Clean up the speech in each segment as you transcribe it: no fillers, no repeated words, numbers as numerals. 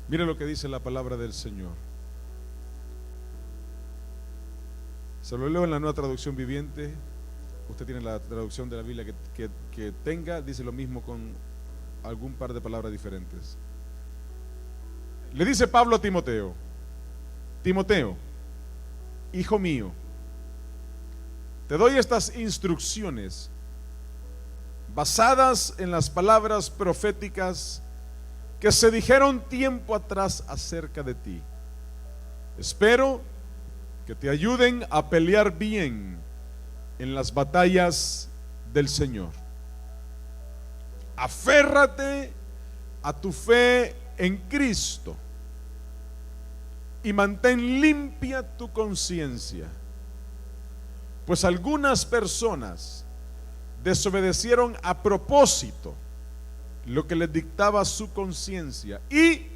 Mire lo que dice la palabra del Señor. Se lo leo en la Nueva Traducción Viviente. Usted tiene la traducción de la Biblia que tenga, dice lo mismo con algún par de palabras diferentes. Le dice Pablo a Timoteo: Timoteo, hijo mío, te doy estas instrucciones basadas en las palabras proféticas que se dijeron tiempo atrás acerca de ti. Espero que te ayuden a pelear bien en las batallas del Señor. Aférrate a tu fe en Cristo y mantén limpia tu conciencia, pues algunas personas desobedecieron a propósito lo que les dictaba su conciencia y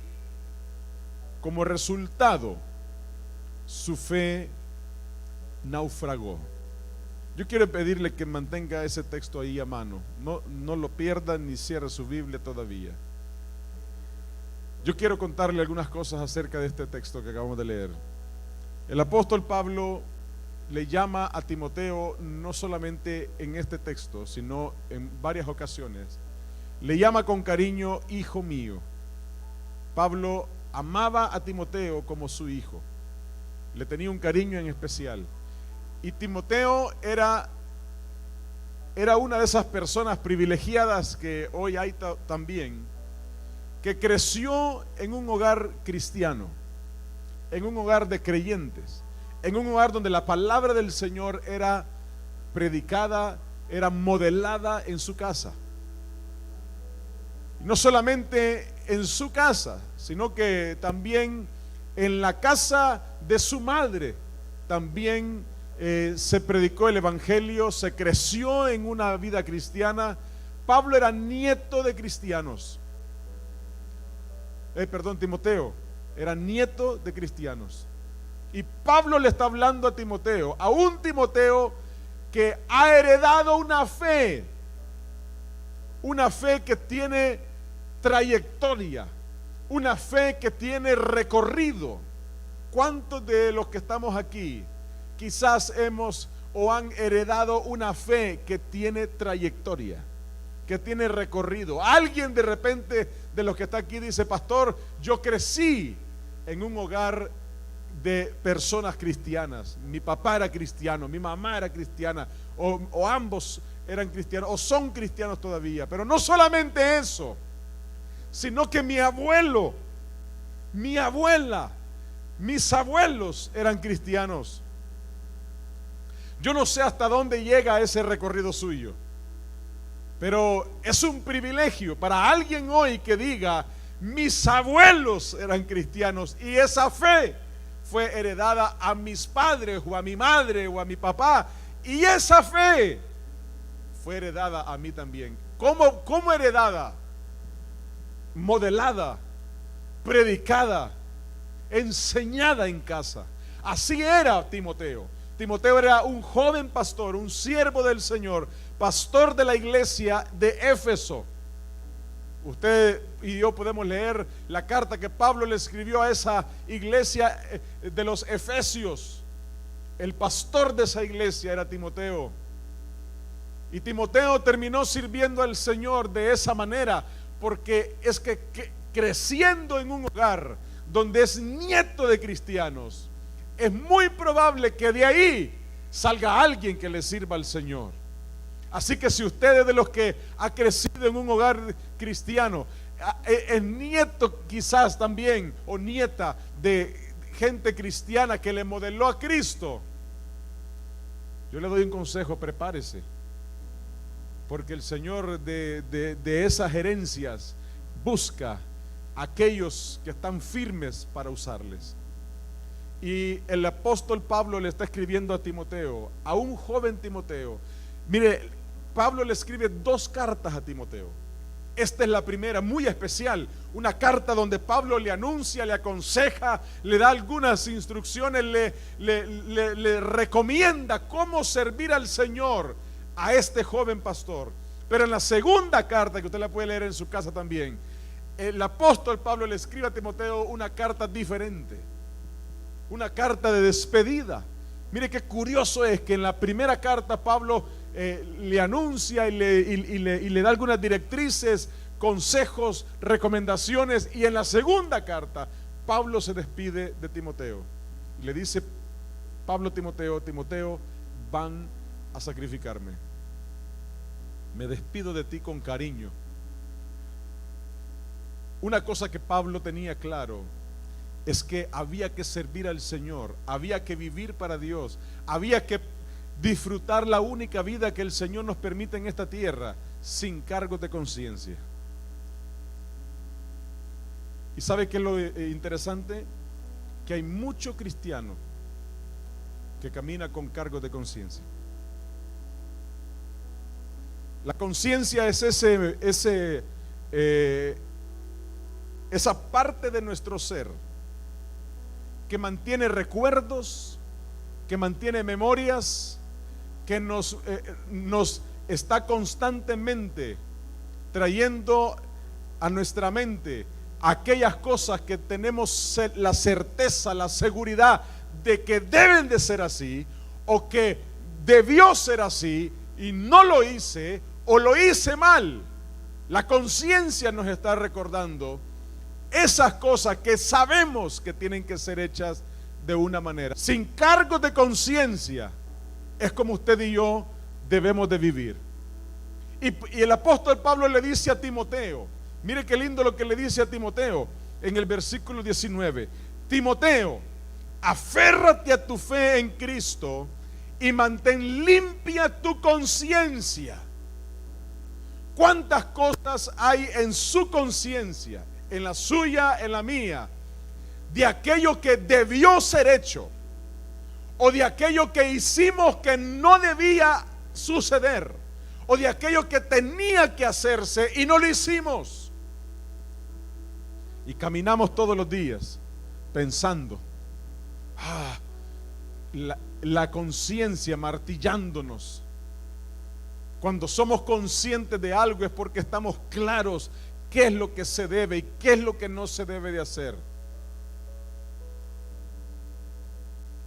como resultado su fe naufragó. Yo quiero pedirle que mantenga ese texto ahí a mano, no lo pierda ni cierre su Biblia todavía. Yo quiero contarle algunas cosas acerca de este texto que acabamos de leer. El apóstol Pablo le llama a Timoteo, no solamente en este texto, sino en varias ocasiones, le llama con cariño hijo mío. Pablo amaba a Timoteo como su hijo, le tenía un cariño en especial. Y Timoteo era una de esas personas privilegiadas que hoy hay también, que creció en un hogar cristiano, en un hogar de creyentes, en un hogar donde la palabra del Señor era predicada, era modelada en su casa. No solamente en su casa, sino que también en la casa de su madre también se predicó el evangelio, se creció en una vida cristiana. Pablo era nieto de cristianos. Timoteo era nieto de cristianos. Y Pablo le está hablando a Timoteo, a un Timoteo que ha heredado una fe que tiene trayectoria, una fe que tiene recorrido. ¿Cuántos de los que estamos aquí quizás hemos o han heredado una fe que tiene trayectoria, que tiene recorrido? Alguien de repente de los que está aquí dice: pastor, yo crecí en un hogar de personas cristianas, mi papá era cristiano, mi mamá era cristiana, o ambos eran cristianos, o son cristianos todavía. Pero no solamente eso, sino que mi abuelo, mi abuela, mis abuelos eran cristianos. Yo no sé hasta dónde llega ese recorrido suyo, pero es un privilegio para alguien hoy que diga: mis abuelos eran cristianos y esa fe fue heredada a mis padres o a mi madre o a mi papá, y esa fe fue heredada a mí también. ¿Cómo heredada? Modelada, predicada, enseñada en casa. Así era Timoteo. Timoteo era un joven pastor, un siervo del Señor, pastor de la iglesia de Éfeso. Usted y yo podemos leer la carta que Pablo le escribió a esa iglesia de los Efesios. El pastor de esa iglesia era Timoteo. Y Timoteo terminó sirviendo al Señor de esa manera, porque es que creciendo en un hogar donde es nieto de cristianos, es muy probable que de ahí salga alguien que le sirva al Señor. Así que si usted es de los que ha crecido en un hogar cristiano, es nieto quizás también o nieta de gente cristiana que le modeló a Cristo, yo le doy un consejo: prepárese, porque el Señor de esas herencias busca a aquellos que están firmes para usarles. Y el apóstol Pablo le está escribiendo a Timoteo, a un joven Timoteo. Mire, Pablo le escribe 2 cartas a Timoteo. Esta es la primera, muy especial, una carta donde Pablo le anuncia, le aconseja, le da algunas instrucciones, le recomienda cómo servir al Señor a este joven pastor. Pero en la segunda carta, que usted la puede leer en su casa también, el apóstol Pablo le escribe a Timoteo una carta diferente, una carta de despedida. Mire qué curioso es que en la primera carta Pablo le anuncia y le da algunas directrices, consejos, recomendaciones, y en la segunda carta Pablo se despide de Timoteo. Le dice Pablo a Timoteo: Timoteo, van a sacrificarme. Me despido de ti con cariño. Una cosa que Pablo tenía claro es que había que servir al Señor, había que vivir para Dios, había que disfrutar la única vida que el Señor nos permite en esta tierra, sin cargos de conciencia. ¿Y sabe qué es lo interesante? Que hay mucho cristiano que camina con cargos de conciencia. La conciencia es esa parte de nuestro ser que mantiene recuerdos, que mantiene memorias, que nos está constantemente trayendo a nuestra mente aquellas cosas que tenemos la certeza, la seguridad de que deben de ser así, o que debió ser así y no lo hice, o lo hice mal. La conciencia nos está recordando esas cosas que sabemos que tienen que ser hechas de una manera. Sin cargos de conciencia es como usted y yo debemos de vivir. Y el apóstol Pablo le dice a Timoteo, mire qué lindo lo que le dice a Timoteo en el versículo 19: Timoteo, aférrate a tu fe en Cristo y mantén limpia tu conciencia. ¿Cuántas cosas hay en su conciencia, en la suya, en la mía, de aquello que debió ser hecho, o de aquello que hicimos que no debía suceder, o de aquello que tenía que hacerse y no lo hicimos? Y caminamos todos los días pensando, la conciencia martillándonos. Cuando somos conscientes de algo es porque estamos claros qué es lo que se debe y qué es lo que no se debe de hacer.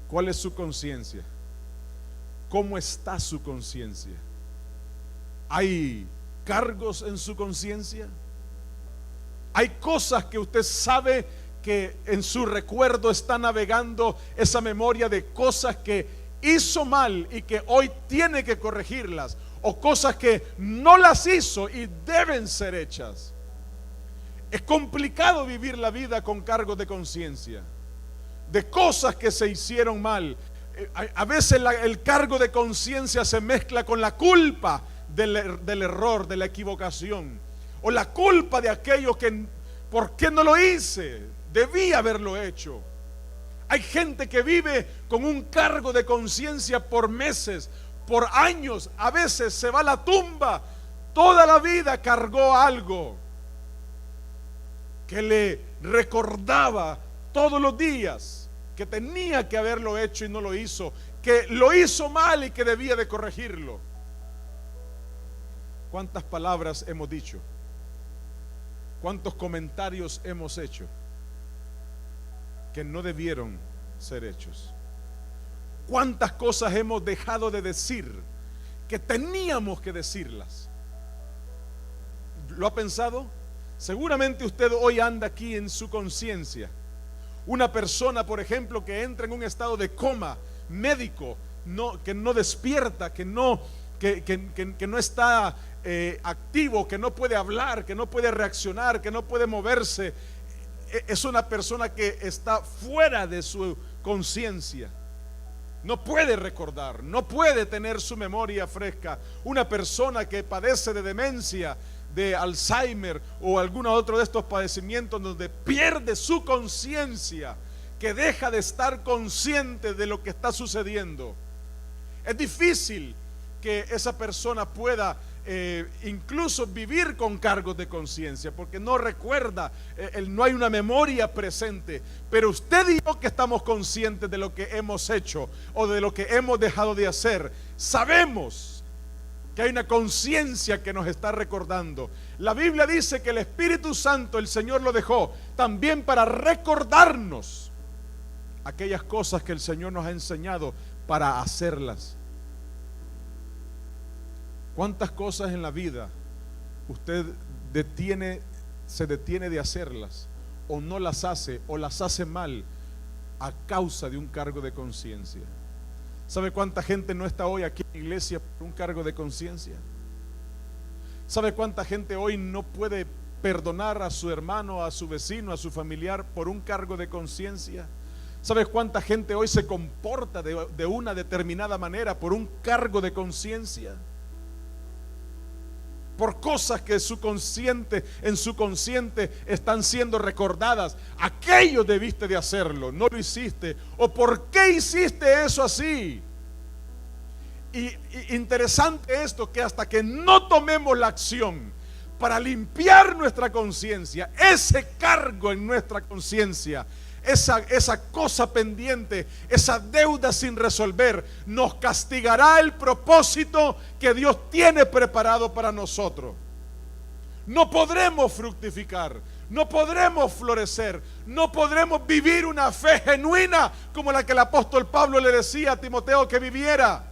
¿Cuál es su conciencia? ¿Cómo está su conciencia? ¿Hay cargos en su conciencia? ¿Hay cosas que usted sabe que en su recuerdo está navegando esa memoria de cosas que hizo mal y que hoy tiene que corregirlas, o cosas que no las hizo y deben ser hechas? Es complicado vivir la vida con cargos de conciencia, de cosas que se hicieron mal. A veces el cargo de conciencia se mezcla con la culpa del error, de la equivocación, o la culpa de aquello que, ¿por qué no lo hice? Debía haberlo hecho. Hay gente que vive con un cargo de conciencia por meses, por años, a veces se va a la tumba. Toda la vida cargó algo que le recordaba todos los días que tenía que haberlo hecho y no lo hizo, que lo hizo mal y que debía de corregirlo. ¿Cuántas palabras hemos dicho? ¿Cuántos comentarios hemos hecho que no debieron ser hechos? ¿Cuántas cosas hemos dejado de decir que teníamos que decirlas? ¿Lo ha pensado? Seguramente usted hoy anda aquí en su conciencia. Una persona, por ejemplo, que entra en un estado de coma médico, que no despierta, que no está activo, que no puede hablar, que no puede reaccionar, que no puede moverse. Es una persona que está fuera de su conciencia. No puede recordar, no puede tener su memoria fresca. Una persona que padece de demencia, de Alzheimer o algún otro de estos padecimientos donde pierde su conciencia, que deja de estar consciente de lo que está sucediendo. Es difícil que esa persona pueda incluso vivir con cargos de conciencia, porque no recuerda, no hay una memoria presente. Pero usted y yo, que estamos conscientes de lo que hemos hecho o de lo que hemos dejado de hacer, sabemos que hay una conciencia que nos está recordando. La Biblia dice que el Espíritu Santo el Señor lo dejó también para recordarnos aquellas cosas que el Señor nos ha enseñado para hacerlas. ¿Cuántas cosas en la vida usted se detiene de hacerlas, o no las hace, o las hace mal a causa de un cargo de conciencia? ¿Sabe cuánta gente no está hoy aquí en la iglesia por un cargo de conciencia? ¿Sabe cuánta gente hoy no puede perdonar a su hermano, a su vecino, a su familiar por un cargo de conciencia? ¿Sabe cuánta gente hoy se comporta de una determinada manera por un cargo de conciencia? Por cosas que en su consciente están siendo recordadas. Aquello debiste de hacerlo, no lo hiciste. ¿O por qué hiciste eso así? Y interesante esto, que hasta que no tomemos la acción para limpiar nuestra conciencia, ese cargo en nuestra conciencia, esa cosa pendiente, esa deuda sin resolver, nos castigará el propósito que Dios tiene preparado para nosotros. No podremos fructificar, no podremos florecer, no podremos vivir una fe genuina como la que el apóstol Pablo le decía a Timoteo que viviera.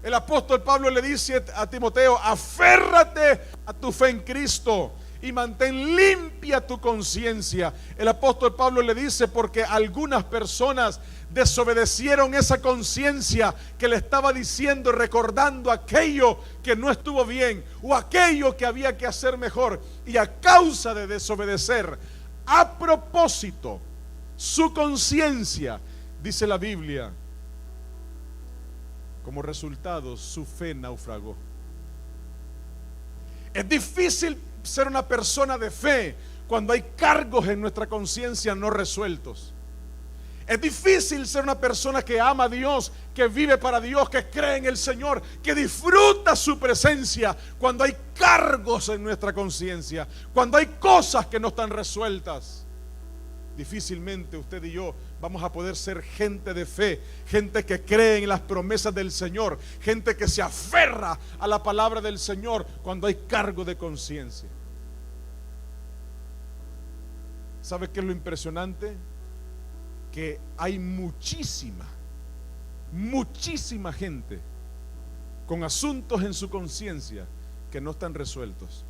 El apóstol Pablo le dice a Timoteo: aférrate a tu fe en Cristo y mantén limpia tu conciencia. El apóstol Pablo le dice porque algunas personas desobedecieron esa conciencia que le estaba diciendo, recordando aquello que no estuvo bien o aquello que había que hacer mejor, y a causa de desobedecer a propósito su conciencia, dice la Biblia, como resultado su fe naufragó. Es difícil ser una persona de fe cuando hay cargos en nuestra conciencia no resueltos. Es difícil ser una persona que ama a Dios, que vive para Dios, que cree en el Señor, que disfruta su presencia cuando hay cargos en nuestra conciencia, cuando hay cosas que no están resueltas. Difícilmente usted y yo vamos a poder ser gente de fe, gente que cree en las promesas del Señor, gente que se aferra a la palabra del Señor cuando hay cargo de conciencia. ¿Sabe qué es lo impresionante? Que hay muchísima gente con asuntos en su conciencia que no están resueltos.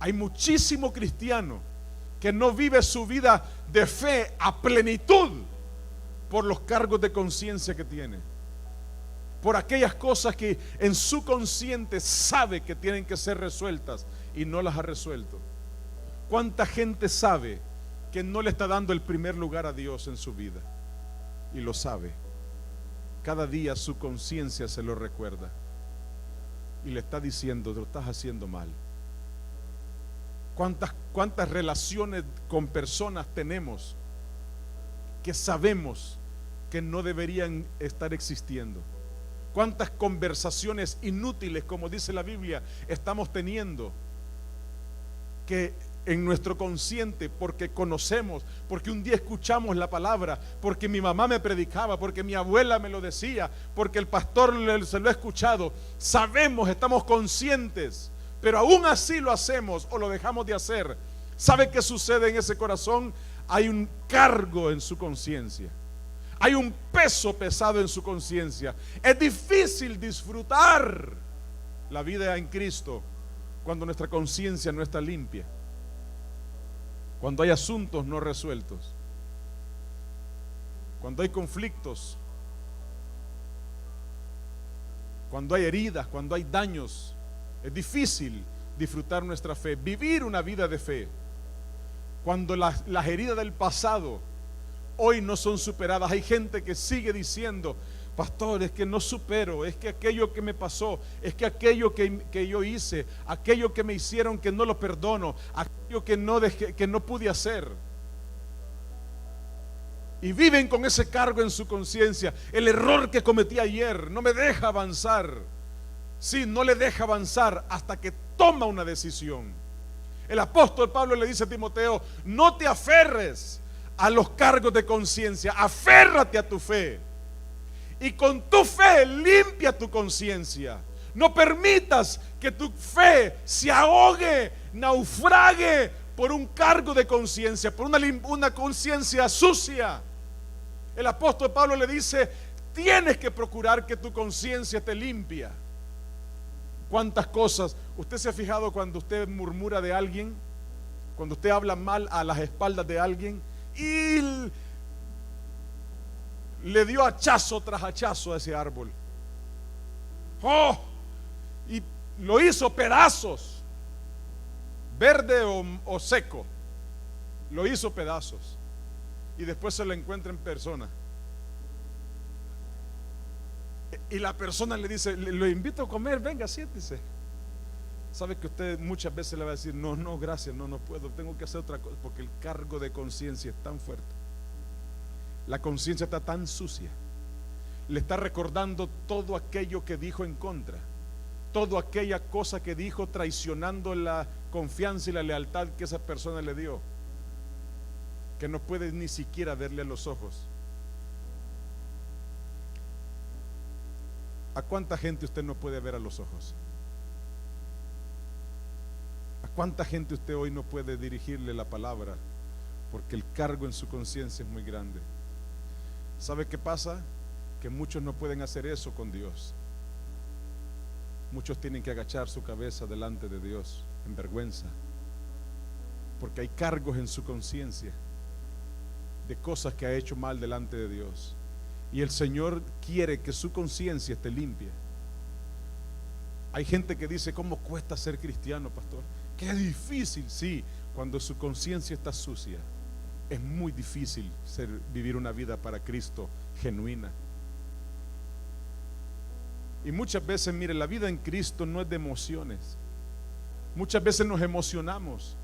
Hay muchísimo cristiano que no vive su vida de fe a plenitud por los cargos de conciencia que tiene, por aquellas cosas que en su consciente sabe que tienen que ser resueltas y no las ha resuelto. ¿Cuánta gente sabe que no le está dando el primer lugar a Dios en su vida? Y lo sabe. Cada día su conciencia se lo recuerda y le está diciendo: lo estás haciendo mal. ¿Cuántas relaciones con personas tenemos que sabemos que no deberían estar existiendo? ¿Cuántas conversaciones inútiles, como dice la Biblia, estamos teniendo que en nuestro consciente, porque conocemos, porque un día escuchamos la palabra, porque mi mamá me predicaba, porque mi abuela me lo decía, porque el pastor se lo ha escuchado, sabemos, estamos conscientes, pero aún así lo hacemos o lo dejamos de hacer? ¿Sabe qué sucede en ese corazón? Hay un cargo en su conciencia, hay un peso pesado en su conciencia. Es difícil disfrutar la vida en Cristo cuando nuestra conciencia no está limpia, cuando hay asuntos no resueltos, cuando hay conflictos, cuando hay heridas, cuando hay daños. Es difícil disfrutar nuestra fe, vivir una vida de fe, cuando las heridas del pasado hoy no son superadas. Hay gente que sigue diciendo: pastor, es que no supero, es que aquello que me pasó, es que aquello que yo hice, aquello que me hicieron que no lo perdono, aquello que no pude hacer. Y viven con ese cargo en su conciencia. El error que cometí ayer no me deja avanzar. Sí, no le deja avanzar hasta que toma una decisión. El apóstol Pablo le dice a Timoteo: no te aferres a los cargos de conciencia, aférrate a tu fe. Y con tu fe limpia tu conciencia. No permitas que tu fe se ahogue, naufrague por un cargo de conciencia, por una conciencia sucia. El apóstol Pablo le dice: tienes que procurar que tu conciencia te limpia. ¿Cuántas cosas? ¿Usted se ha fijado cuando usted murmura de alguien? Cuando usted habla mal a las espaldas de alguien y le dio hachazo tras hachazo a ese árbol. ¡Oh! Y lo hizo pedazos, verde o seco. Lo hizo pedazos. Y después se lo encuentra en persona. Y la persona le dice: lo invito a comer, venga, siéntese. Sabe que usted muchas veces le va a decir: no, gracias, no puedo, tengo que hacer otra cosa, porque el cargo de conciencia es tan fuerte. La conciencia está tan sucia. Le está recordando todo aquello que dijo en contra, toda aquella cosa que dijo traicionando la confianza y la lealtad que esa persona le dio, que no puede ni siquiera verle a los ojos. ¿A cuánta gente usted no puede ver a los ojos? ¿A cuánta gente usted hoy no puede dirigirle la palabra? Porque el cargo en su conciencia es muy grande. ¿Sabe qué pasa? Que muchos no pueden hacer eso con Dios. Muchos tienen que agachar su cabeza delante de Dios en vergüenza, porque hay cargos en su conciencia de cosas que ha hecho mal delante de Dios. Y el Señor quiere que su conciencia esté limpia. Hay gente que dice: ¿cómo cuesta ser cristiano, pastor? Qué difícil. Sí, cuando su conciencia está sucia, es muy difícil vivir una vida para Cristo genuina. Y muchas veces, mire, la vida en Cristo no es de emociones. Muchas veces nos emocionamos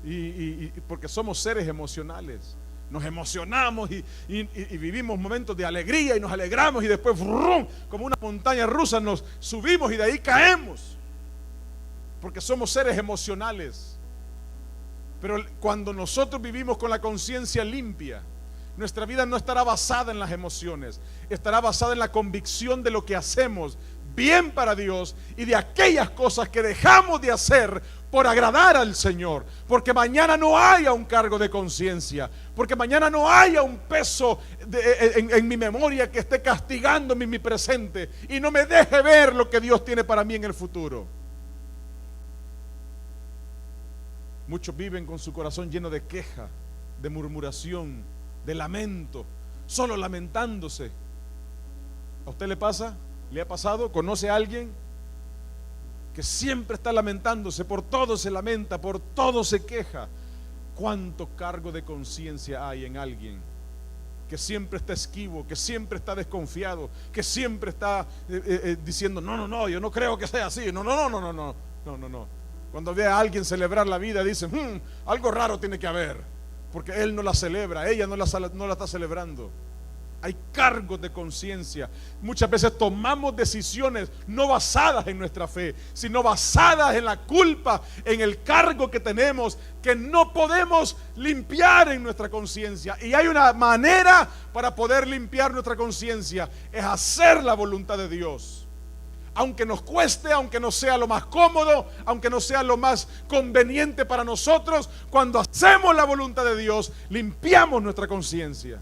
y porque somos seres emocionales. Nos emocionamos y vivimos momentos de alegría y nos alegramos, y después ¡brum!, como una montaña rusa nos subimos y de ahí caemos, porque somos seres emocionales. Pero cuando nosotros vivimos con la conciencia limpia, nuestra vida no estará basada en las emociones, estará basada en la convicción de lo que hacemos bien para Dios y de aquellas cosas que dejamos de hacer por agradar al Señor, porque mañana no haya un cargo de conciencia, porque mañana no haya un peso en mi memoria que esté castigándome en mi presente y no me deje ver lo que Dios tiene para mí en el futuro. Muchos viven con su corazón lleno de queja, de murmuración, de lamento, solo lamentándose. ¿A usted le pasa? ¿Le ha pasado? ¿Conoce a alguien que siempre está lamentándose? Por todo se lamenta, por todo se queja. ¿Cuánto cargo de conciencia hay en alguien que siempre está esquivo, que siempre está desconfiado, que siempre está diciendo: no, yo no creo que sea así, no. Cuando ve a alguien celebrar la vida, dice: algo raro tiene que haber, porque él no la celebra, ella no la está celebrando. Hay cargos de conciencia. Muchas veces tomamos decisiones no basadas en nuestra fe, sino basadas en la culpa, en el cargo que tenemos, que no podemos limpiar en nuestra conciencia. Y hay una manera para poder limpiar nuestra conciencia: es hacer la voluntad de Dios. Aunque nos cueste, aunque no sea lo más cómodo, aunque no sea lo más conveniente para nosotros, cuando hacemos la voluntad de Dios, limpiamos nuestra conciencia.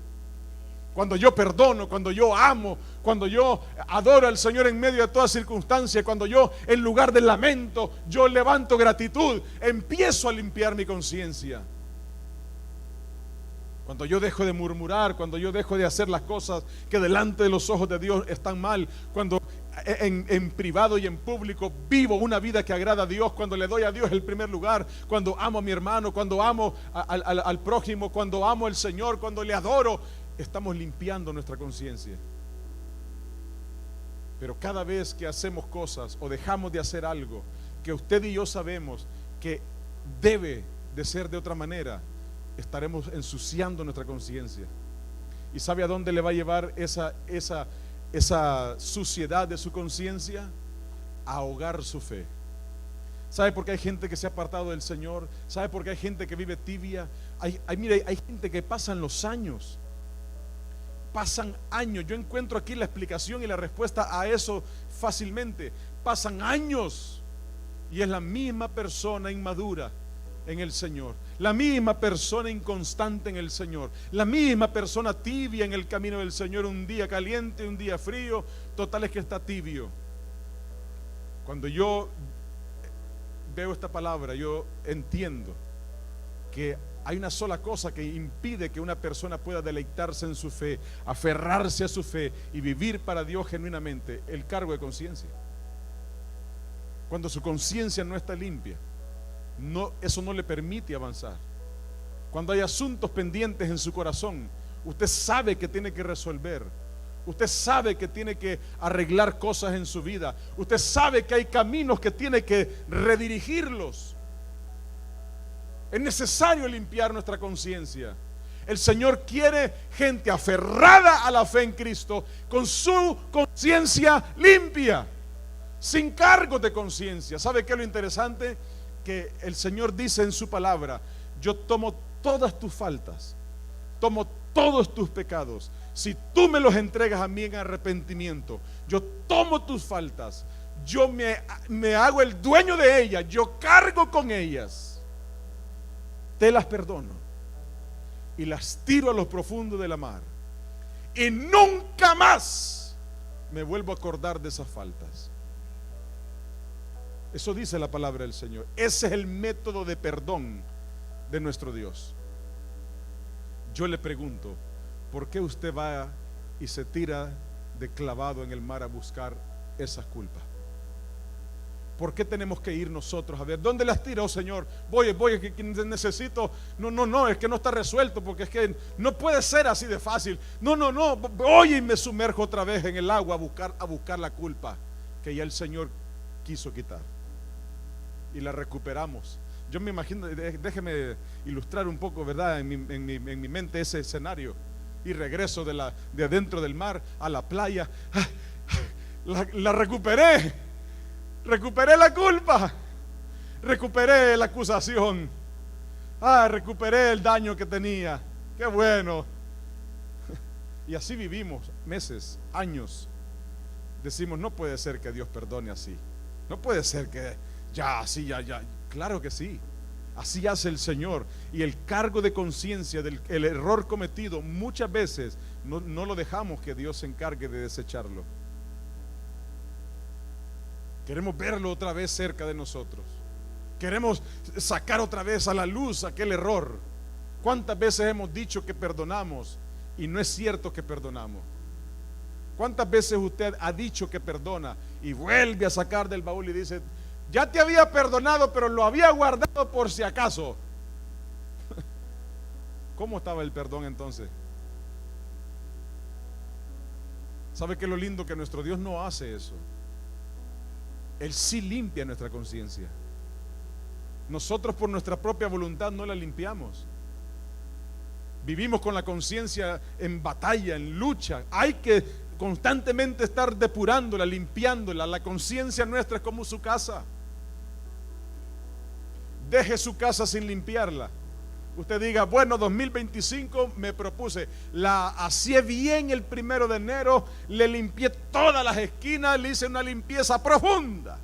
Cuando yo perdono, cuando yo amo, cuando yo adoro al Señor en medio de toda circunstancia, cuando yo en lugar de lamento, yo levanto gratitud, empiezo a limpiar mi conciencia. Cuando yo dejo de murmurar, cuando yo dejo de hacer las cosas que delante de los ojos de Dios están mal, cuando en privado y en público vivo una vida que agrada a Dios, cuando le doy a Dios el primer lugar, cuando amo a mi hermano, cuando amo al prójimo, cuando amo al Señor, cuando le adoro, estamos limpiando nuestra conciencia. Pero cada vez que hacemos cosas o dejamos de hacer algo que usted y yo sabemos que debe de ser de otra manera, estaremos ensuciando nuestra conciencia. ¿Y sabe a dónde le va a llevar esa suciedad de su conciencia? A ahogar su fe. ¿Sabe por qué hay gente que se ha apartado del Señor? ¿Sabe por qué hay gente que vive tibia? Mire, hay gente que pasan los años pasan años. Yo encuentro aquí la explicación y la respuesta a eso fácilmente. Pasan años y es la misma persona inmadura en el Señor, la misma persona inconstante en el Señor, la misma persona tibia en el camino del Señor, un día caliente, un día frío, total es que está tibio. Cuando yo veo esta palabra, yo entiendo que hay una sola cosa que impide que una persona pueda deleitarse en su fe, aferrarse a su fe y vivir para Dios genuinamente: el cargo de conciencia. Cuando su conciencia no está limpia, eso no le permite avanzar. Cuando hay asuntos pendientes en su corazón, usted sabe que tiene que resolver, usted sabe que tiene que arreglar cosas en su vida, usted sabe que hay caminos que tiene que redirigirlos. Es necesario limpiar nuestra conciencia. El Señor quiere gente aferrada a la fe en Cristo, con su conciencia limpia, sin cargos de conciencia. ¿Sabe qué es lo interesante? Que el Señor dice en su palabra: yo tomo todas tus faltas, tomo todos tus pecados. Si tú me los entregas a mí en arrepentimiento, yo tomo tus faltas, yo me hago el dueño de ellas, yo cargo con ellas, te las perdono y las tiro a lo profundo de la mar, y nunca más me vuelvo a acordar de esas faltas. Eso dice la palabra del Señor. Ese es el método de perdón de nuestro Dios. Yo le pregunto, ¿por qué usted va y se tira de clavado en el mar a buscar esas culpas? ¿Por qué tenemos que ir nosotros a ver dónde las tira? Oh Señor, voy, que necesito. No, es que no está resuelto, porque es que no puede ser así de fácil. No, voy y me sumerjo otra vez en el agua a buscar la culpa que ya el Señor quiso quitar, y la recuperamos. Yo me imagino, déjeme ilustrar un poco, ¿verdad? En mi mente ese escenario. Y regreso de adentro del mar a la playa. La recuperé la culpa, recuperé la acusación, recuperé el daño que tenía. Qué bueno. Y así vivimos meses, años. Decimos: no puede ser que Dios perdone así, no puede ser que ya. Claro que sí, así hace el Señor. Y el cargo de conciencia del error cometido, muchas veces no lo dejamos que Dios se encargue de desecharlo. Queremos verlo otra vez cerca de nosotros, queremos sacar otra vez a la luz aquel error. ¿Cuántas veces hemos dicho que perdonamos y no es cierto que perdonamos? ¿Cuántas veces usted ha dicho que perdona y vuelve a sacar del baúl y dice: ya te había perdonado, pero lo había guardado por si acaso? ¿Cómo estaba el perdón entonces? ¿Sabe qué es lo lindo? Que nuestro Dios no hace eso. Él sí limpia nuestra conciencia. Nosotros por nuestra propia voluntad no la limpiamos. Vivimos con la conciencia en batalla, en lucha. Hay que constantemente estar depurándola, limpiándola. La conciencia nuestra es como su casa. Deje su casa sin limpiarla. Usted diga: bueno, 2025 me propuse, la hacía bien el 1 de enero, le limpié todas las esquinas, le hice una limpieza profunda,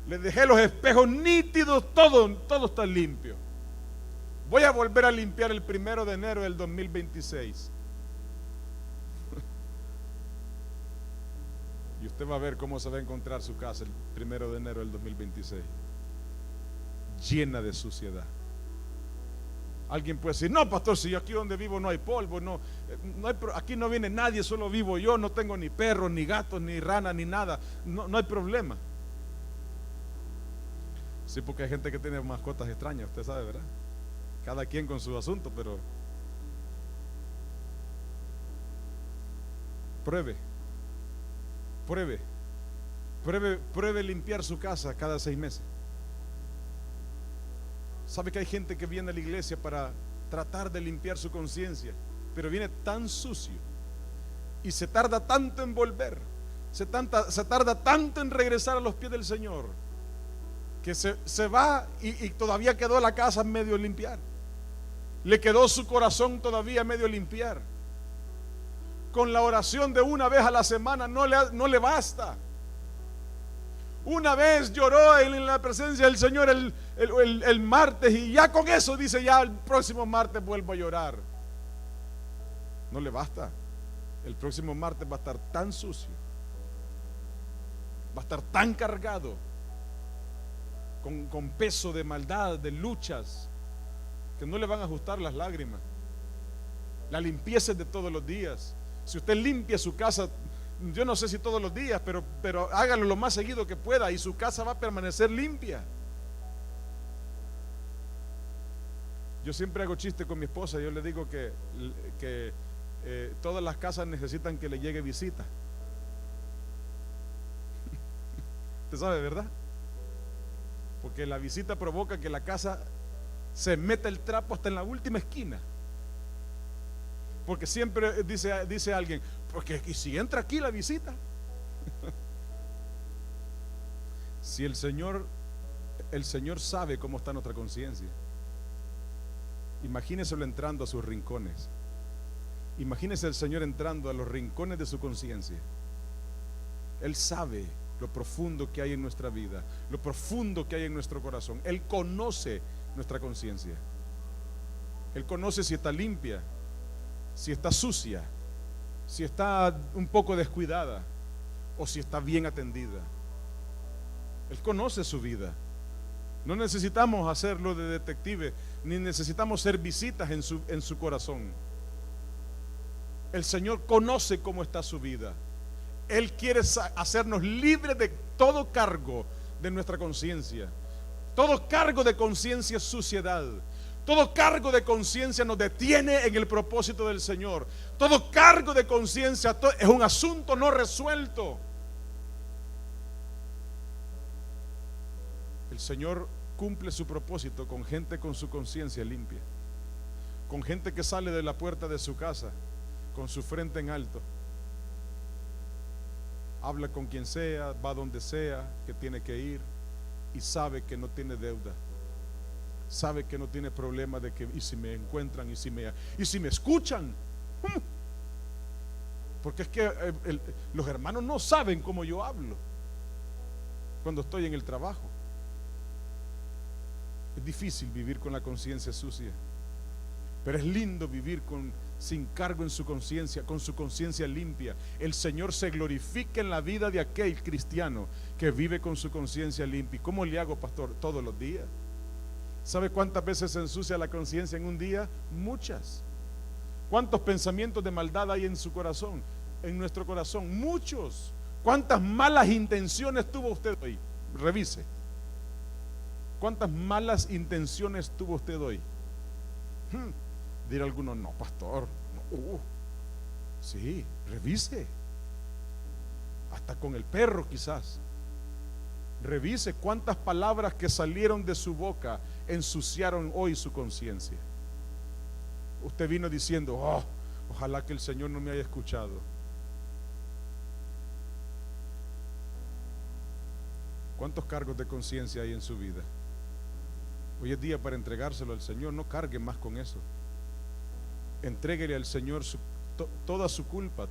le dejé los espejos nítidos, todo está limpio. Voy a volver a limpiar el 1 de enero del 2026. Y usted va a ver cómo se va a encontrar su casa el 1 de enero del 2026, llena de suciedad. Alguien puede decir: no, pastor, si aquí donde vivo no hay polvo, aquí no viene nadie, solo vivo yo, no tengo ni perros, ni gatos, ni rana, ni nada, no hay problema. Sí, porque hay gente que tiene mascotas extrañas, usted sabe, ¿verdad? Cada quien con su asunto, pero pruebe limpiar su casa cada 6 meses. ¿Sabe que hay gente que viene a la iglesia para tratar de limpiar su conciencia, pero viene tan sucio y se tarda tanto en volver, se tarda tanto en regresar a los pies del Señor, que se va y todavía quedó la casa medio limpiar, le quedó su corazón todavía medio limpiar? con la oración de una vez a la semana no le basta. Una vez lloró en la presencia del Señor el martes y ya con eso dice, ya el próximo martes vuelvo a llorar. No le basta. El próximo martes va a estar tan sucio, va a estar tan cargado con peso de maldad, de luchas, que no le van a ajustar las lágrimas. La limpieza es de todos los días. Si usted limpia su casa, yo no sé si todos los días, pero hágalo lo más seguido que pueda y su casa va a permanecer limpia. Yo siempre hago chiste con mi esposa. Yo le digo que todas las casas necesitan que le llegue visita. Usted sabe, ¿verdad? Porque la visita provoca que la casa se meta el trapo hasta en la última esquina. Porque siempre dice alguien, porque ¿y si entra aquí la visita? Si el Señor sabe cómo está nuestra conciencia. Imagíneselo entrando a sus rincones. Imagínese el Señor entrando a los rincones de su conciencia. Él sabe lo profundo que hay en nuestra vida, lo profundo que hay en nuestro corazón. Él conoce nuestra conciencia. Él conoce si está limpia, si está sucia, si está un poco descuidada o si está bien atendida. Él conoce su vida. No necesitamos hacerlo de detective, ni necesitamos ser visitas en su corazón. El Señor conoce cómo está su vida. Él quiere hacernos libres de todo cargo de nuestra conciencia. Todo cargo de conciencia es suciedad. Todo cargo de conciencia nos detiene en el propósito del Señor. Todo cargo de conciencia es un asunto no resuelto. El Señor cumple su propósito con gente con su conciencia limpia, con gente que sale de la puerta de su casa con su frente en alto, habla con quien sea, va donde sea que tiene que ir y sabe que no tiene deuda, sabe que no tiene problema de que y si me encuentran y si me escuchan, porque es que los hermanos no saben cómo yo hablo cuando estoy en el trabajo. Es difícil vivir con la conciencia sucia, pero es lindo vivir sin cargo en su conciencia, con su conciencia limpia. El Señor se glorifica en la vida de aquel cristiano que vive con su conciencia limpia. ¿Y cómo le hago, pastor? Todos los días. ¿Sabe cuántas veces se ensucia la conciencia en un día? Muchas. ¿Cuántos pensamientos de maldad hay en su corazón? En nuestro corazón, muchos. ¿Cuántas malas intenciones tuvo usted hoy? Revise. ¿Cuántas malas intenciones tuvo usted hoy? Dirá alguno, no, pastor, no. Sí, revise. Hasta con el perro quizás. Revise cuántas palabras que salieron de su boca ensuciaron hoy su conciencia. Usted vino diciendo, ojalá que el Señor no me haya escuchado. ¿Cuántos cargos de conciencia hay en su vida? Hoy es día para entregárselo al Señor. No cargue más con eso. Entréguele al Señor toda su culpa,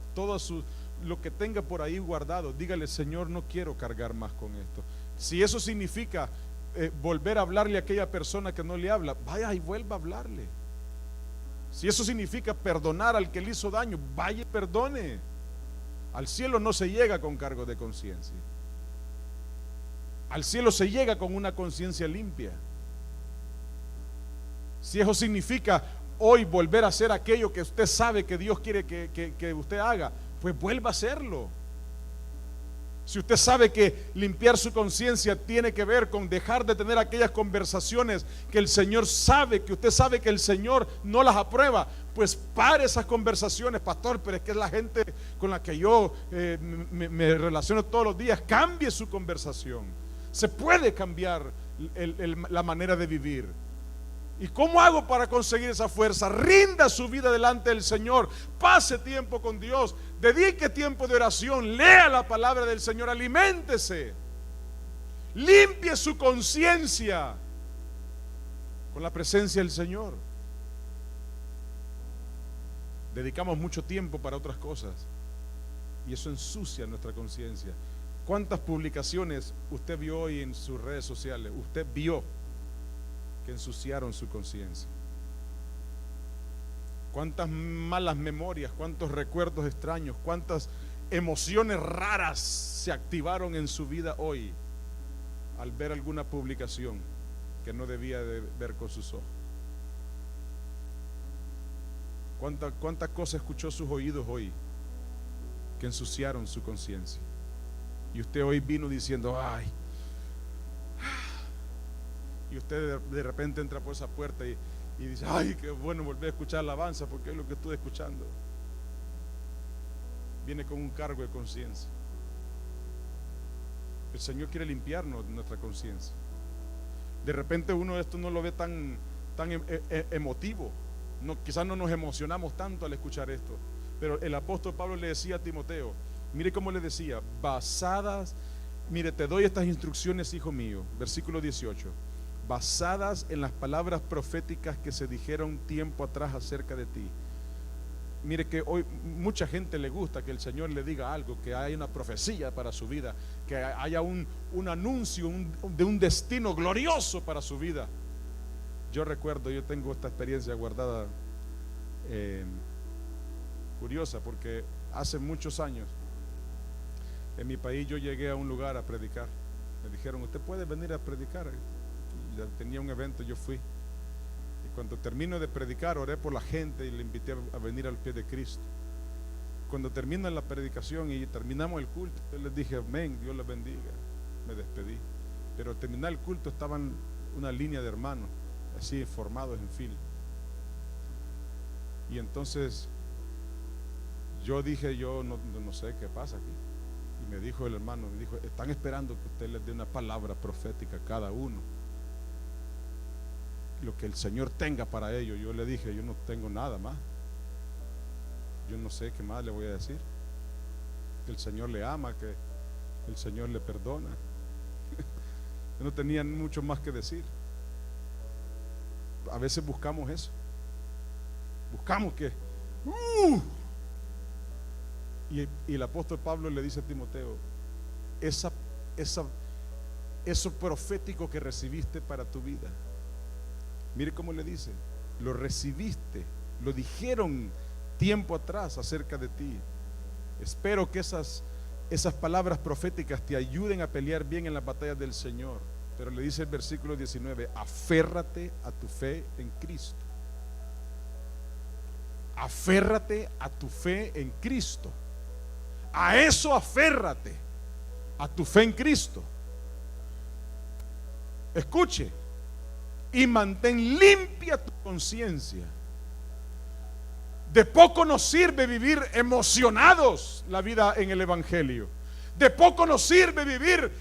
lo que tenga por ahí guardado. Dígale, Señor, no quiero cargar más con esto. Si eso significa volver a hablarle a aquella persona que no le habla, vaya y vuelva a hablarle. Si eso significa perdonar al que le hizo daño, vaya y perdone. Al cielo no se llega con cargo de conciencia. Al cielo se llega con una conciencia limpia. Si eso significa hoy volver a hacer aquello que usted sabe que Dios quiere que usted haga, pues vuelva a hacerlo. Si usted sabe que limpiar su conciencia tiene que ver con dejar de tener aquellas conversaciones que el Señor sabe, que usted sabe que el Señor no las aprueba, pues pare esas conversaciones, pastor, pero es que es la gente con la que yo me relaciono todos los días. Cambie su conversación. Se puede cambiar la manera de vivir. ¿Y cómo hago para conseguir esa fuerza? Rinda su vida delante del Señor, pase tiempo con Dios, dedique tiempo de oración, lea la palabra del Señor, aliméntese, limpie su conciencia con la presencia del Señor. Dedicamos mucho tiempo para otras cosas y eso ensucia nuestra conciencia. ¿Cuántas publicaciones usted vio hoy en sus redes sociales? Usted vio que ensuciaron su conciencia. Cuántas malas memorias, cuántos recuerdos extraños, cuántas emociones raras se activaron en su vida hoy al ver alguna publicación que no debía de ver con sus ojos. Cuántas cosas escuchó sus oídos hoy que ensuciaron su conciencia. Y usted hoy vino diciendo, ay, y usted de repente entra por esa puerta y dice, ay, qué bueno volver a escuchar alabanza, porque es lo que estuve escuchando. Viene con un cargo de conciencia. El Señor quiere limpiarnos nuestra conciencia. De repente uno de esto no lo ve tan emotivo. No, quizás no nos emocionamos tanto al escuchar esto. Pero el apóstol Pablo le decía a Timoteo, mire cómo le decía, basadas, mire, te doy estas instrucciones, hijo mío, versículo 18, basadas en las palabras proféticas que se dijeron tiempo atrás acerca de ti. Mire que hoy mucha gente le gusta que el Señor le diga algo, que haya una profecía para su vida, que haya un anuncio de un destino glorioso para su vida. Yo recuerdo, yo tengo esta experiencia guardada, curiosa, porque hace muchos años en mi país yo llegué a un lugar a predicar. Me dijeron, usted puede venir a predicar. Y ya tenía un evento, yo fui. Y cuando termino de predicar, oré por la gente y le invité a venir al pie de Cristo. Cuando termina la predicación y terminamos el culto, yo les dije, amén, Dios les bendiga. Me despedí. Pero al terminar el culto estaban una línea de hermanos, así formados en fila. Y entonces yo dije, yo no sé qué pasa aquí. Y me dijo el hermano, me dijo, están esperando que usted les dé una palabra profética a cada uno, lo que el Señor tenga para ellos. Yo le dije, yo no tengo nada más, yo no sé qué más le voy a decir, que el Señor le ama, que el Señor le perdona. Yo no tenía mucho más que decir. A veces buscamos eso, buscamos que y el apóstol Pablo le dice a Timoteo, eso profético que recibiste para tu vida, mire cómo le dice, lo recibiste, lo dijeron tiempo atrás acerca de ti. Espero que esas palabras proféticas te ayuden a pelear bien en las batallas del Señor. Pero le dice el versículo 19, aférrate a tu fe en Cristo. Aférrate a tu fe en Cristo. A eso aférrate, a tu fe en Cristo. Escuche, y mantén limpia tu conciencia. De poco nos sirve vivir emocionados la vida en el Evangelio. De poco nos sirve vivir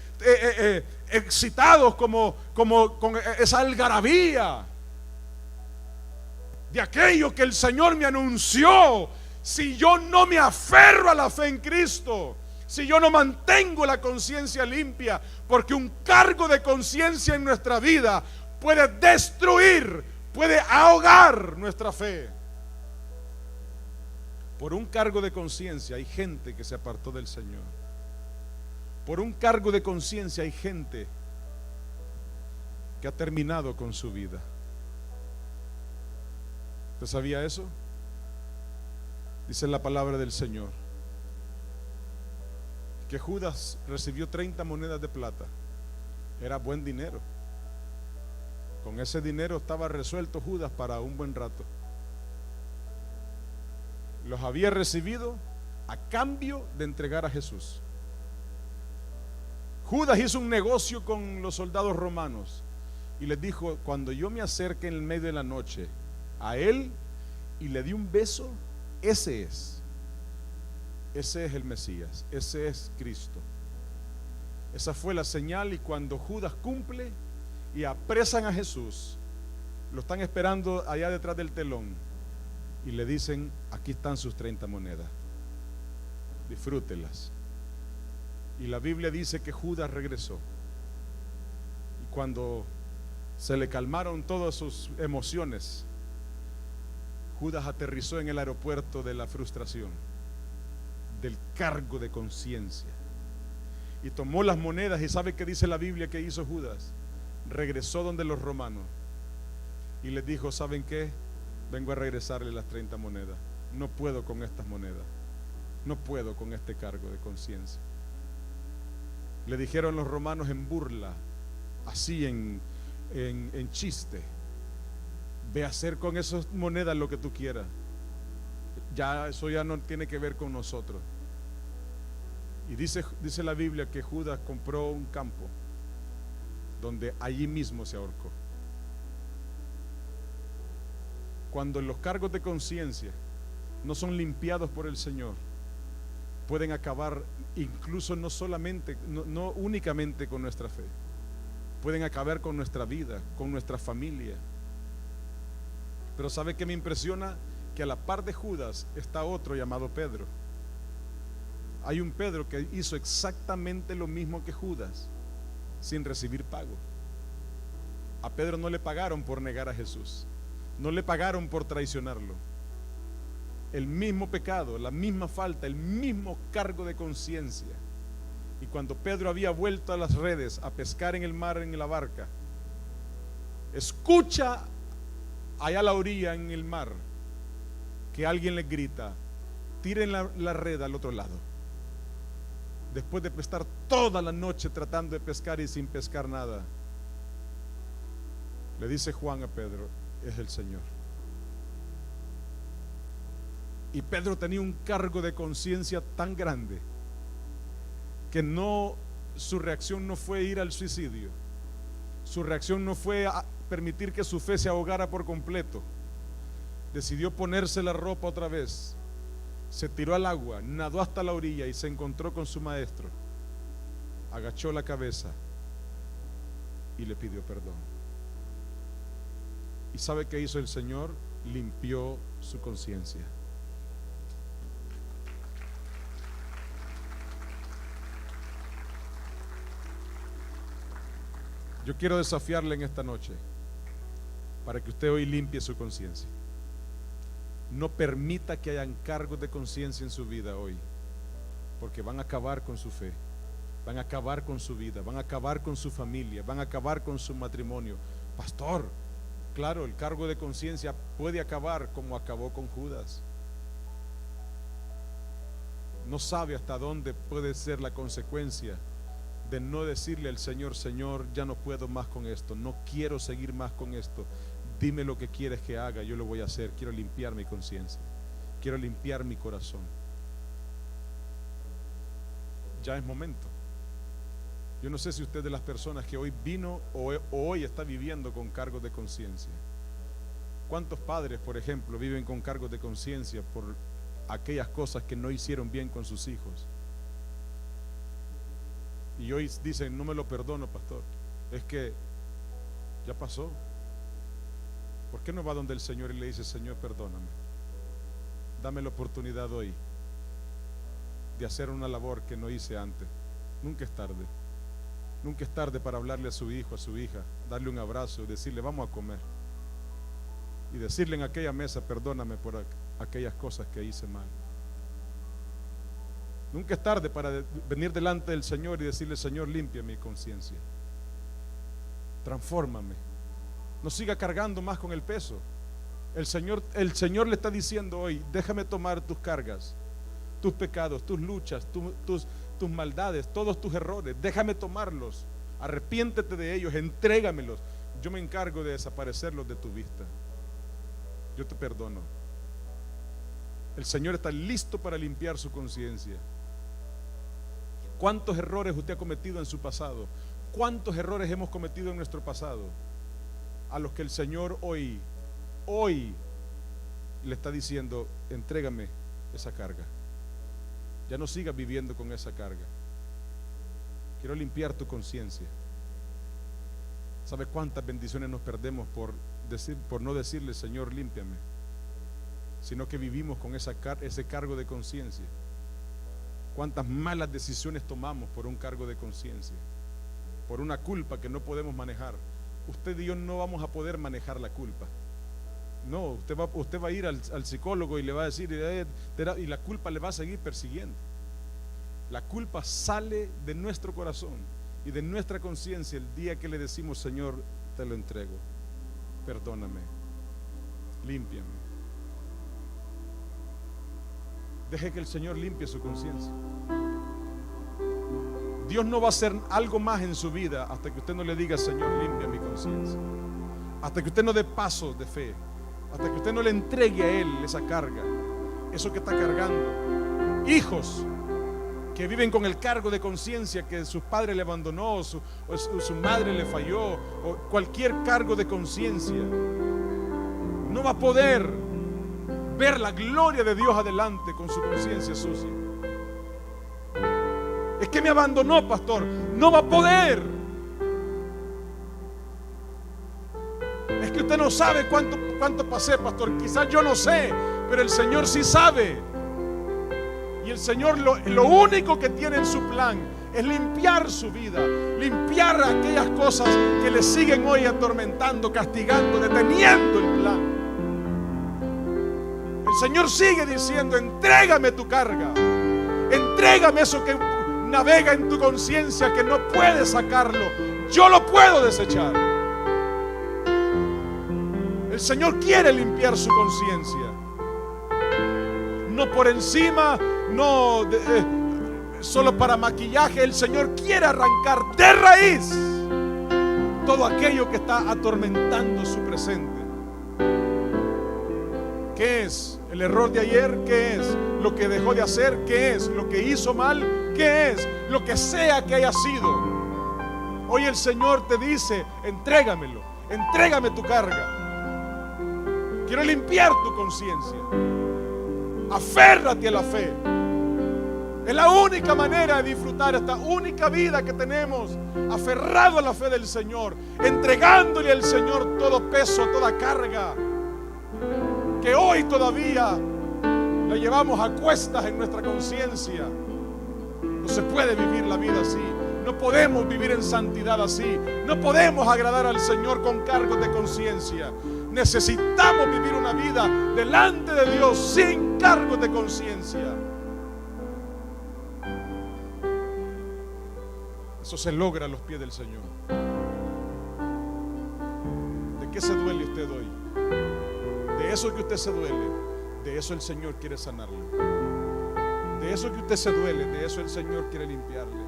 excitados con esa algarabía de aquello que el Señor me anunció. Si yo no me aferro a la fe en Cristo, si yo no mantengo la conciencia limpia, porque un cargo de conciencia en nuestra vida puede destruir, puede ahogar nuestra fe. Por un cargo de conciencia hay gente que se apartó del Señor. Por un cargo de conciencia hay gente que ha terminado con su vida. ¿Usted sabía eso? Dice la palabra del Señor que Judas recibió 30 monedas de plata. Era buen dinero. Con ese dinero estaba resuelto Judas para un buen rato. Los había recibido a cambio de entregar a Jesús. Judas hizo un negocio con los soldados romanos y les dijo, cuando yo me acerque en el medio de la noche a él y le di un beso, ese es el Mesías, ese es Cristo. Esa fue la señal. Y cuando Judas cumple y apresan a Jesús, lo están esperando allá detrás del telón y le dicen, aquí están sus 30 monedas, disfrútelas. Y la Biblia dice que Judas regresó, y cuando se le calmaron todas sus emociones, Judas aterrizó en el aeropuerto de la frustración, del cargo de conciencia, y tomó las monedas. ¿Y sabe qué dice la Biblia que hizo Judas? Regresó donde los romanos y les dijo: ¿saben qué? Vengo a regresarle las 30 monedas. No puedo con estas monedas, no puedo con este cargo de conciencia. Le dijeron los romanos en burla, así en chiste: ve a hacer con esas monedas lo que tú quieras, ya eso ya no tiene que ver con nosotros. Y dice la Biblia que Judas compró un campo donde allí mismo se ahorcó. Cuando los cargos de conciencia no son limpiados por el Señor, pueden acabar incluso no únicamente con nuestra fe, pueden acabar con nuestra vida, con nuestra familia. Pero ¿sabe qué me impresiona? Que a la par de Judas está otro llamado Pedro. Hay un Pedro que hizo exactamente lo mismo que Judas, sin recibir pago. A Pedro no le pagaron por negar a Jesús, no le pagaron por traicionarlo. El mismo pecado, la misma falta, el mismo cargo de conciencia. Y cuando Pedro había vuelto a las redes a pescar en el mar, en la barca, escucha allá a la orilla en el mar que alguien le grita: tiren la red al otro lado. Después de estar toda la noche tratando de pescar y sin pescar nada, le dice Juan a Pedro: es el Señor. Y Pedro tenía un cargo de conciencia tan grande que su reacción no fue ir al suicidio, su reacción no fue a permitir que su fe se ahogara por completo. Decidió ponerse la ropa otra vez, se tiró al agua, nadó hasta la orilla y se encontró con su maestro. Agachó la cabeza y le pidió perdón. ¿Y sabe qué hizo el Señor? Limpió su conciencia. Yo quiero desafiarle en esta noche para que usted hoy limpie su conciencia. No permita que hayan cargos de conciencia en su vida hoy, porque van a acabar con su fe, van a acabar con su vida, van a acabar con su familia, van a acabar con su matrimonio. Pastor, claro, el cargo de conciencia puede acabar como acabó con Judas. No sabe hasta dónde puede ser la consecuencia de no decirle al Señor: Señor, ya no puedo más con esto, no quiero seguir más con esto. Dime lo que quieres que haga, yo lo voy a hacer. Quiero limpiar mi conciencia, quiero limpiar mi corazón. Ya es momento. Yo no sé si usted es de las personas que hoy vino o hoy está viviendo con cargos de conciencia. ¿Cuántos padres, por ejemplo, viven con cargos de conciencia por aquellas cosas que no hicieron bien con sus hijos? Y hoy dicen: no me lo perdono, pastor, es que ya pasó. ¿Por qué no va donde el Señor y le dice: Señor, perdóname, dame la oportunidad hoy de hacer una labor que no hice antes? Nunca es tarde. Nunca es tarde para hablarle a su hijo, a su hija, darle un abrazo, decirle: vamos a comer, y decirle en aquella mesa: perdóname por aquellas cosas que hice mal. Nunca es tarde para venir delante del Señor y decirle: Señor, limpia mi conciencia, transfórmame, no siga cargando más con el peso. El Señor le está diciendo hoy: déjame tomar tus cargas, tus pecados, tus luchas, tus maldades, todos tus errores, déjame tomarlos, arrepiéntete de ellos, entrégamelos, yo me encargo de desaparecerlos de tu vista, yo te perdono. El Señor está listo para limpiar su conciencia. ¿Cuántos errores usted ha cometido en su pasado? ¿Cuántos errores hemos cometido en nuestro pasado? A los que el Señor hoy le está diciendo: entrégame esa carga. Ya no sigas viviendo con esa carga. Quiero limpiar tu conciencia. ¿Sabe cuántas bendiciones nos perdemos por no decirle: Señor, límpiame? Sino que vivimos con ese cargo de conciencia. Cuántas malas decisiones tomamos por un cargo de conciencia, por una culpa que no podemos manejar. Usted y yo no vamos a poder manejar la culpa. No, usted va a ir al psicólogo y le va a decir, y la culpa le va a seguir persiguiendo. La culpa sale de nuestro corazón y de nuestra conciencia el día que le decimos: Señor, te lo entrego, perdóname, límpiame. Deje que el Señor limpie su conciencia. Dios no va a hacer algo más en su vida hasta que usted no le diga: Señor, limpia mi conciencia. Hasta que usted no dé pasos de fe, hasta que usted no le entregue a Él esa carga, eso que está cargando. Hijos que viven con el cargo de conciencia que su padre le abandonó, o su madre le falló, o cualquier cargo de conciencia, no va a poder ver la gloria de Dios adelante con su conciencia sucia. Es que me abandonó, pastor. No va a poder. Es que usted no sabe cuánto pasé, pastor. Quizás yo no sé, pero el Señor sí sabe. Y el Señor lo único que tiene en su plan es limpiar su vida, limpiar aquellas cosas que le siguen hoy atormentando, castigando, deteniendo el plan. El Señor sigue diciendo: entrégame tu carga, entrégame eso que navega en tu conciencia, que no puedes sacarlo, yo lo puedo desechar. El Señor quiere limpiar su conciencia, no por encima, no solo para maquillaje. El Señor quiere arrancar de raíz todo aquello que está atormentando su presente. ¿Qué es el error de ayer? ¿Qué es lo que dejó de hacer? ¿Qué es lo que hizo mal? ¿Qué es lo que sea que haya sido? Hoy el Señor te dice: entrégamelo, entrégame tu carga. Quiero limpiar tu conciencia. Aférrate a la fe. Es la única manera de disfrutar esta única vida que tenemos, aferrado a la fe del Señor, entregándole al Señor todo peso, toda carga que hoy todavía la llevamos a cuestas en nuestra conciencia. No se puede vivir la vida así. No podemos vivir en santidad así. No podemos agradar al Señor con cargos de conciencia. Necesitamos vivir una vida delante de Dios sin cargos de conciencia. Eso se logra a los pies del Señor. ¿De qué se duele usted hoy? De eso que usted se duele, de eso el Señor quiere sanarle. De eso que usted se duele, de eso el Señor quiere limpiarle.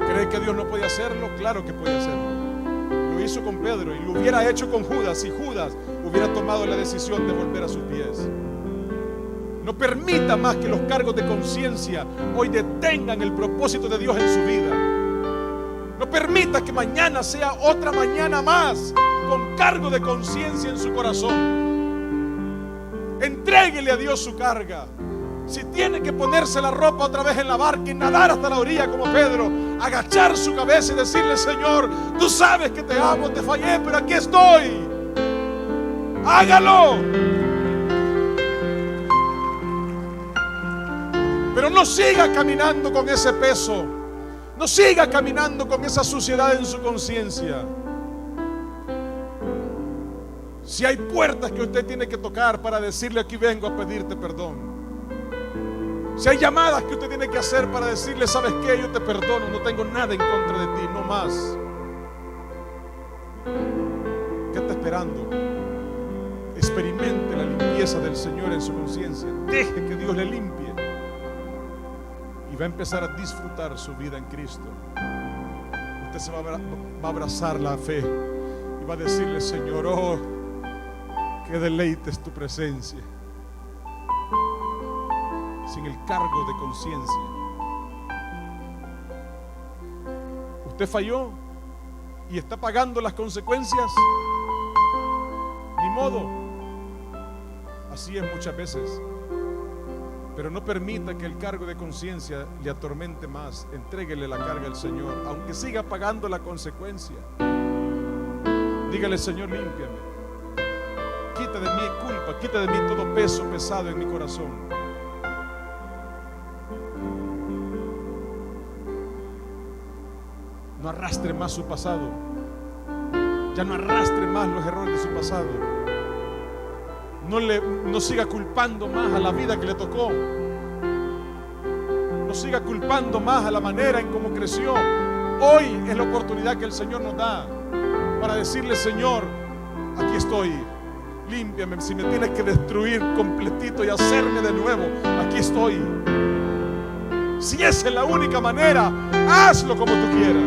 ¿Cree que Dios no puede hacerlo? Claro que puede hacerlo. Lo hizo con Pedro y lo hubiera hecho con Judas si Judas hubiera tomado la decisión de volver a sus pies. No permita más que los cargos de conciencia hoy detengan el propósito de Dios en su vida. No permita que mañana sea otra mañana más con cargo de conciencia en su corazón. Entréguele a Dios su carga. Si tiene que ponerse la ropa otra vez en la barca y nadar hasta la orilla como Pedro, agachar su cabeza y decirle: Señor, tú sabes que te amo, te fallé, pero aquí estoy. Hágalo. Pero no siga caminando con ese peso. No siga caminando con esa suciedad en su conciencia. Si hay puertas que usted tiene que tocar para decirle: aquí vengo a pedirte perdón. Si hay llamadas que usted tiene que hacer para decirle: ¿sabes qué? Yo te perdono, no tengo nada en contra de ti, no más. ¿Qué está esperando? Experimente la limpieza del Señor en su conciencia. Deje que Dios le limpie. Y va a empezar a disfrutar su vida en Cristo. Usted se va a abrazar la fe y va a decirle: Señor, oh, qué deleite es tu presencia. Sin el cargo de conciencia. Usted falló y está pagando las consecuencias. Ni modo. Así es muchas veces. Pero no permita que el cargo de conciencia le atormente más. Entréguele la carga al Señor, aunque siga pagando la consecuencia. Dígale: Señor, límpiame. Quita de mí culpa, quita de mí todo peso pesado en mi corazón. No arrastre más su pasado. Ya no arrastre más los errores de su pasado. No siga culpando más a la vida que le tocó. No siga culpando más a la manera en cómo creció. Hoy es la oportunidad que el Señor nos da para decirle: Señor, aquí estoy. Límpiame. Si me tienes que destruir completito y hacerme de nuevo, aquí estoy. Si esa es la única manera, hazlo como tú quieras.